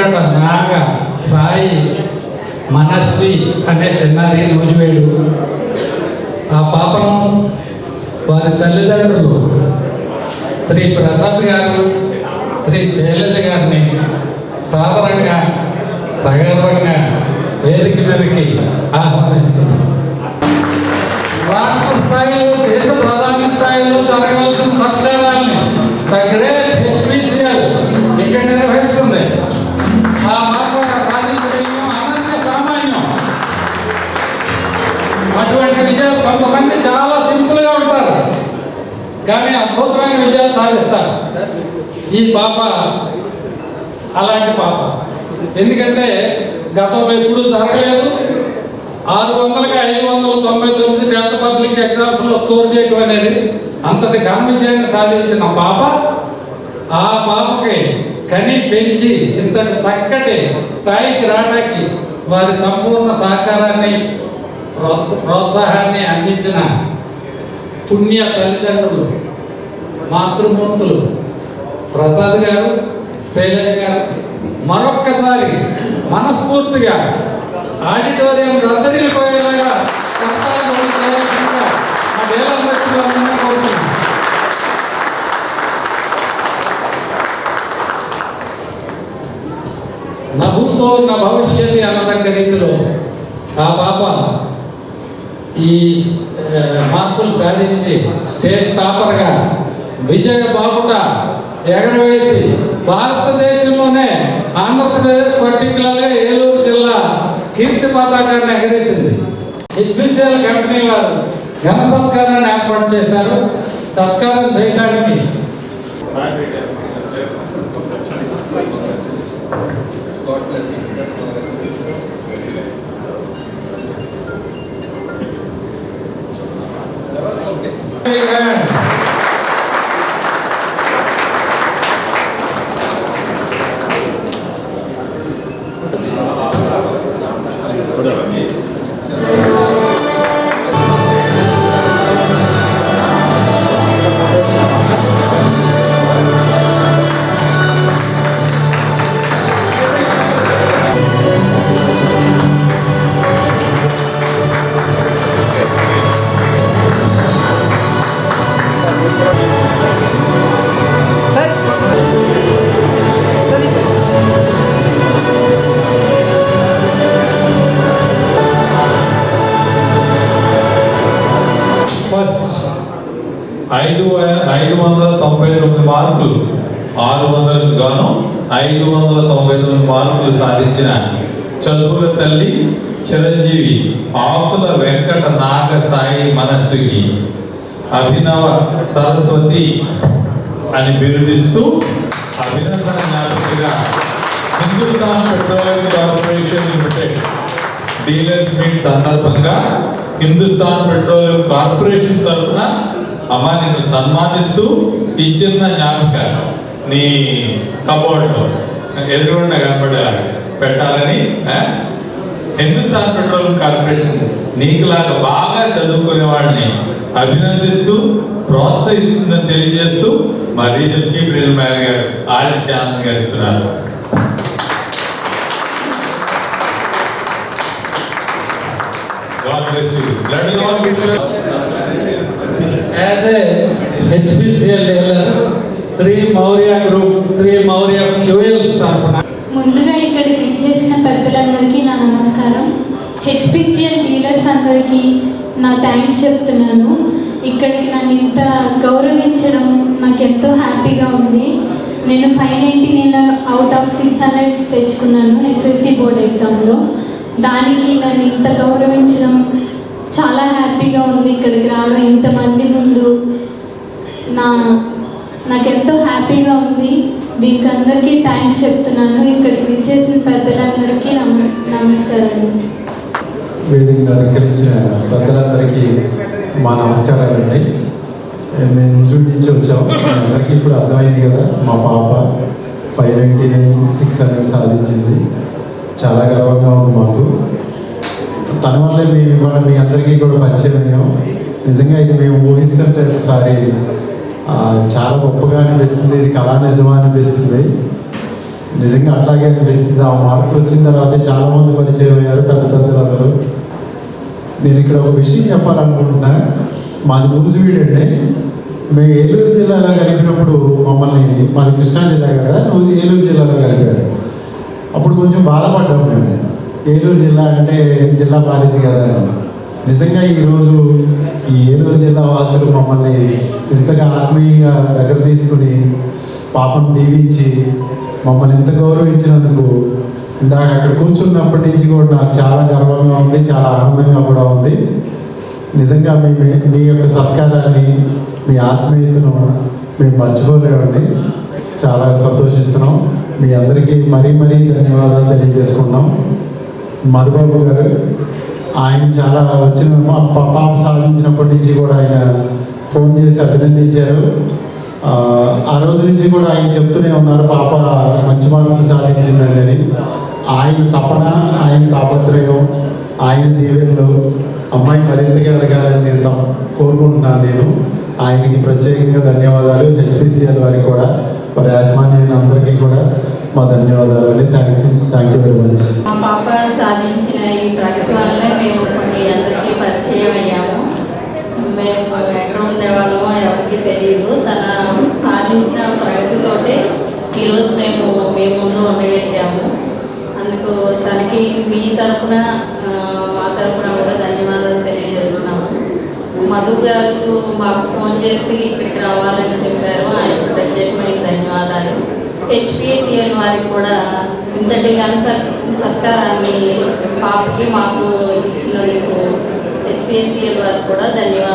వెంకట నాగ సాయి మనస్వి అనే చిన్నారి నూజివేడు. ఆ పాపను వారి తల్లిదండ్రులు శ్రీ ప్రసాద్ గారు, శ్రీ శైలజ గారిని సాదరంగా సగర్వంగా వేదిక మీదకి ఆహ్వానిస్తున్నాం. రాష్ట్ర స్థాయిలో, దేశ ప్రధాన స్థాయిలో జరగాల్సిన సంస్కారాన్ని ద గ్రేట్ హెచ్పిసిఎల్ ఇక్కడ నిర్వహిస్తుంది. ఆ పాప సాధించడం అనన్య సామాన్యం. అటువంటి విజయాలు కొంతమంది చాలా సింపుల్గా ఉంటారు, కానీ అద్భుతమైన విజయాలు సాధిస్తారు. ఈ పాప అలాంటి పాప. ఎందుకంటే గతంలో ఎప్పుడూ జరగలేదు. 600కి 599 10th పబ్లిక్ ఎగ్జామ్స్లో స్కోర్ చేయడం అనేది అంతటి ఘన విజయాన్ని సాధించిన పాప. ఆ పాపకి కని పెంచి ఇంతటి చక్కటి స్థాయికి రావడానికి వారి సంపూర్ణ సహకారాన్ని, ప్రోత్సాహాన్ని అందించిన పుణ్య తల్లిదండ్రులు, మాతృమూర్తులు ప్రసాద్ గారు, శైలజ గారు మరొక్కసారి మనస్ఫూర్తిగా ఆడిటోరియం రద్దరిపోయేలాగా కోరుతున్నాను. నభూతో నా భవిష్యత్తు అన్నదగ్గ రీతిలో ఆ పాప ఈ మార్కులు సాధించి స్టేట్ టాపర్గా విజయ బాపుట ఎగరవేసి భారతదేశంలోనే ఆంధ్రప్రదేశ్ పర్టికులర్గా ఏలూరు జిల్లా కీర్తి పతాకాన్ని ఎగరేసింది. హెచ్పిసిఎల్ కంపెనీ వారు ఘన సత్కారాన్ని ఏర్పాటు చేశారు. సత్కారం చేయడానికి ఐదు 599 మార్కులు, 600కు గాను 599 మార్కులు సాధించిన చదువుల తల్లి చిరంజీవి ఆకుల వెంకట నాగ సాయి మనస్వికి అభినవ సరస్వతి అని బిరుదిస్తూ అభినందన జ్ఞాపికగా Hindustan Petroleum Corporation Limited dealers meet సందర్భంగా హిందుస్థాన్ పెట్రోలియం కార్పొరేషన్ తరఫున అమ్మా నిన్ను సన్మానిస్తూ ఈ చిన్న జ్ఞాపిక నీ కబోర్డ్లో ఎదురుగుండా కనబడే పెట్టాలని హిందుస్థాన్ పెట్రోలియం కార్పొరేషన్ నీకులాగా బాగా చదువుకునే వాళ్ళని అభినందిస్తూ ప్రోత్సహిస్తుందని తెలియజేస్తూ మా regional chief regional manager Aditya Anand garu ఇస్తున్నారు. As a HPCL dealer, Shri Maurya group, Shri Maurya fuels తరపున ముందుగా ఇక్కడికి చేసిన పెద్దలందరికీ నా నమస్కారం. హెచ్పిసిఎల్ డీలర్స్ అందరికీ నా థ్యాంక్స్ చెప్తున్నాను. ఇక్కడికి నన్ను ఇంత గౌరవించడం నాకు ఎంతో హ్యాపీగా ఉంది. నేను 599 అవుట్ ఆఫ్ 600 తెచ్చుకున్నాను ఎస్ఎస్సి బోర్డ్ ఎగ్జామ్లో. దానికి నన్ను ఇంత గౌరవించడం చాలా హ్యాపీగా ఉంది. ఇక్కడికి రావడం ఇంతమంది ముందు నాకెంతో హ్యాపీగా ఉంది. దీనికి అందరికీ థ్యాంక్స్ చెప్తున్నాను. ఇక్కడికి విచ్చేసిన పెద్దలందరికీ నమస్కారాలు. వేదికను అలంకరించిన పెద్దలందరికీ మా నమస్కారాలండి. మేము రుజువు నుంచి వచ్చాము. అందరికీ ఇప్పుడు అర్థమైంది కదా, మా పాప 599 600 సాధించింది. చాలా గర్వంగా ఉంది మాకు. తన వల్లే మేము ఇవాళ మీ అందరికీ కూడా పరిచయం అయ్యాం. నిజంగా ఇది మేము ఊహిస్తుంటే ఒకసారి చాలా గొప్పగా అనిపిస్తుంది. ఇది కళా నిజమా అనిపిస్తుంది. నిజంగా అట్లాగే అనిపిస్తుంది. ఆ మార్పులు వచ్చిన తర్వాత చాలామంది పరిచయం అయ్యారు, పెద్ద పెద్దలందరూ. నేను ఇక్కడ ఒక విషయం చెప్పాలనుకుంటున్నా. మాది నూజివీడండి. మేము ఏలూరు జిల్లాలో కలిపినప్పుడు మాది కృష్ణా జిల్లా కదా, ఏలూరు జిల్లాలో కలిపారు. అప్పుడు కొంచెం బాధపడ్డాము మేము, ఏలూరు జిల్లా అంటే జిల్లా మారింది కదా అని. నిజంగా ఈరోజు ఈ ఏలూరు జిల్లా వాసులు మమ్మల్ని ఇంతగా ఆత్మీయంగా దగ్గర తీసుకుని పాపం దీవించి మమ్మల్ని ఎంత గౌరవించినందుకు ఇందాక అక్కడ కూర్చున్నప్పటి నుంచి కూడా నాకు చాలా గర్వంగా ఉంది, చాలా ఆనందంగా కూడా ఉంది. నిజంగా మీ యొక్క సత్కారాన్ని, మీ ఆత్మీయతను మేము మర్చిపోలేమండి. చాలా సంతోషిస్తున్నాం. మీ అందరికీ మరీ ధన్యవాదాలు తెలియజేసుకున్నాం. మధుబాబు గారు, ఆయన చాలా పాప సాధించినప్పటి నుంచి కూడా ఆయన ఫోన్ చేసి అభినందించారు. ఆ రోజు నుంచి కూడా ఆయన చెప్తూనే ఉన్నారు, పాప మంచి మార్కులు సాధించిందండి అని. ఆయన తపన, ఆయన తాపత్రయం, ఆయన దీవెనలు అమ్మాయి మరింతగా ఎదగాలని నేను కోరుకుంటున్నాను. నేను ఆయనకి ప్రత్యేకంగా ధన్యవాదాలు. హెచ్పిసిఎల్ వారికి కూడా, వారి యాజమాన్యాన్ని అందరికీ కూడా మా ధన్యవాదాలు అండి. Thank you very much. మా పాప సాధించిన ఈ ప్రగతి వల్ల మేము మీ అందరికీ పరిచయం అయ్యాము. మేము ఎక్కడ ఉండేవాళ్ళమో ఎవరికి తెలియదు. తన సాధించిన ప్రగతితోటే ఈరోజు మేము మీ ముందు ఉండగలిగాము. అందుకు తనకి మీ తరఫున మా తరఫున కూడా ధన్యవాదాలు తెలియజేస్తున్నాము. మధు గారు మాకు ఫోన్ చేసి ఇక్కడికి రావాలని చెప్పారు. ఆయనకు ప్రత్యేకమైన ధన్యవాదాలు. హెచ్పిసిఎల్ వారికి కూడా ఇంతటి ఘన సత్కారాన్ని పాపకి మాకు ఇచ్చినందుకు హెచ్పిసిఎల్ వారికి కూడా ధన్యవాదాలు.